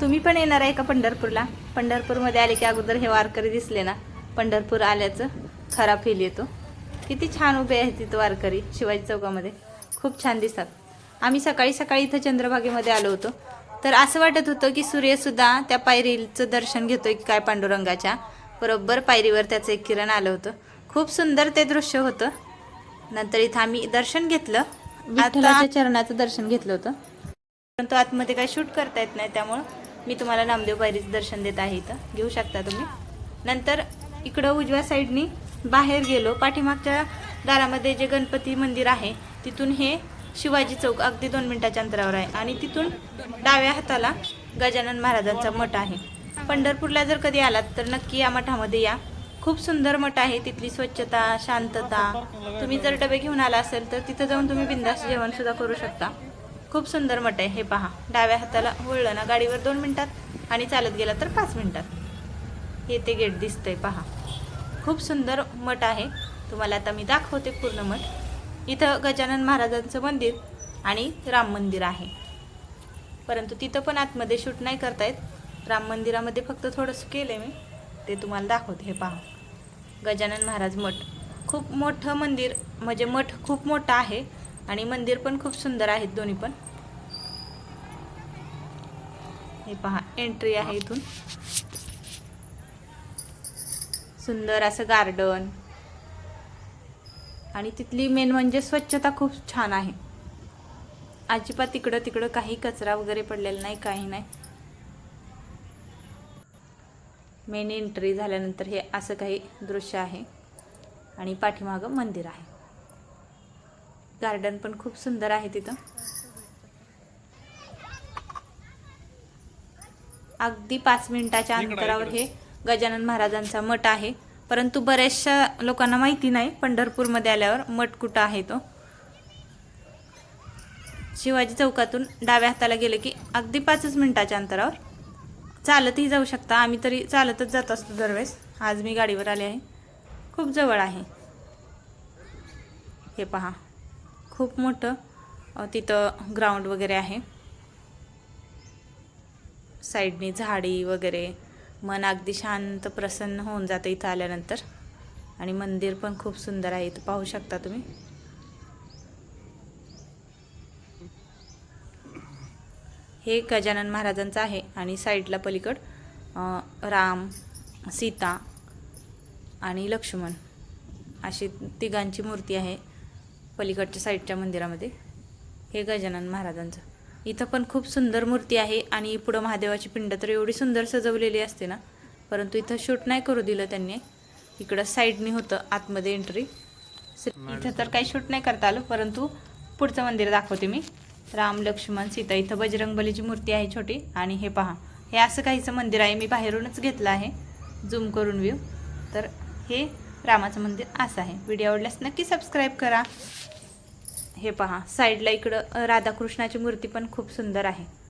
तुम्ही पण येणार आहे का पंढरपूरला? पंढरपूरमध्ये आले की अगोदर हे वारकरी दिसले ना, पंढरपूर आल्याचं खरा फील येतो. किती छान उभे आहेत तिथं वारकरी शिवाजी चौकामध्ये, खूप छान दिसतात. आम्ही सकाळी सकाळी इथं चंद्रभागेमध्ये आलो होतो, तर असं वाटत होतं की सूर्यसुद्धा त्या पायरीचं दर्शन घेतोय की काय पांडुरंगाच्या. बरोबर पायरीवर त्याचं एक किरण आलं होतं. खूप सुंदर ते दृश्य होतं. नंतर इथं आम्ही दर्शन घेतलं, विठ्ठलाच्या चरणाचं दर्शन घेतलं होतं. परंतु आतमध्ये काही शूट करता येत नाही, त्यामुळं मी तुम्हाला नामदेव पायरीचं दर्शन देत आहे. इथं घेऊ शकता तुम्ही. नंतर इकडं उजव्या साईडनी बाहेर गेलो, पाठीमागच्या दारामध्ये जे गणपती मंदिर आहे तिथून हे शिवाजी चौक अगदी 2 मिनिटाच्या अंतरावर आहे. आणि तिथून डाव्या हाताला गजानन महाराजांचा मठ आहे. पंढरपूरला जर कधी आलात तर नक्की या मठामध्ये या. खूप सुंदर मठ आहे. तिथली स्वच्छता, शांतता. तुम्ही जर डबे घेऊन आला असेल तर तिथं जाऊन तुम्ही बिंदास जेवण सुद्धा करू शकता. खूप सुंदर मठ आहे. हे पहा, डाव्या हाताला वळलं ना गाडीवर 2 मिनिटात आणि चालत गेला तर 5 मिनिटात. हे ते गेट दिसतंय पहा. खूप सुंदर मठ आहे. तुम्हाला आता मी दाखवते पूर्ण मठ. इथं गजानन महाराजांचं मंदिर आणि राम मंदिर आहे, परंतु तिथं पण आतमध्ये शूट नाही करतायत. राम मंदिरामध्ये फक्त थोडंसं केलं मी, ते तुम्हाला दाखवते. हे पहा, गजानन महाराज मठ. खूप मोठं मंदिर, म्हणजे मठ खूप मोठा आहे आणि मंदिर पण खूप सुंदर आहेत दोन्ही पण. हे पहा, एंट्री आहे इथून. सुंदर असं गार्डन आणि तिथली मेन म्हणजे स्वच्छता खूप छान आहे. अजिबात इकडं तिकडं काही कचरा वगैरे पडलेला नाही, काही नाही. मेन एंट्री झाल्यानंतर हे असं काही दृश्य आहे आणि पाठीमागं मंदिर आहे. गार्डन पण खूप सुंदर आहे तिथं. अगदी 5 मिनिटाच्या अंतरावर हे गजानन महाराजांचा मठ आहे. परंतु बऱ्याचशा लोकांना माहिती नाही पंढरपूरमध्ये आल्यावर मठ कुठं आहे तो. शिवाजी चौकातून डाव्या हाताला गेले की अगदी 5 मिनिटाच्या अंतरावर. चालतही जाऊ शकता. आम्ही तरी चालतच जात असतो दरवेळेस. आज मी गाडीवर आले आहे. खूप जवळ आहे. हे पहा, खूप मोठं तिथं ग्राउंड वगैरे आहे. साईडनी झाडी वगैरे. मन अगदी शांत प्रसन्न होऊन जातं इथं आल्यानंतर. आणि मंदिर पण खूप सुंदर आहे. इथं पाहू शकता तुम्ही. हे गजानन महाराजांचं आहे आणि साईडला पलीकड राम, सीता आणि लक्ष्मण अशी तिघांची मूर्ती आहे पलीकडच्या साईडच्या मंदिरामध्ये. हे गजानन महाराजांचं. इथं पण खूप सुंदर मूर्ती आहे आणि पुढं महादेवाची पिंड तर एवढी सुंदर सजवलेली असते ना, परंतु इथं शूट नाही करू दिलं त्यांनी. इकडं साईडनी होतं आतमध्ये एंट्री. इथं तर काही शूट नाही करता आलं, परंतु पुढचं मंदिर दाखवते मी. राम, लक्ष्मण, सीता. इथं बजरंगबलीची मूर्ती आहे छोटी. आणि हे पहा, हे असं काहीचं मंदिर आहे. मी बाहेरूनच घेतलं आहे झूम करून व्ह्यू. तर हे रामाचं मंदिर असं आहे. व्हिडिओ आवडल्यास नक्की सबस्क्राईब करा. हे पहा, साईडला इकडं राधाकृष्णाची मूर्ती पण खूप सुंदर आहे.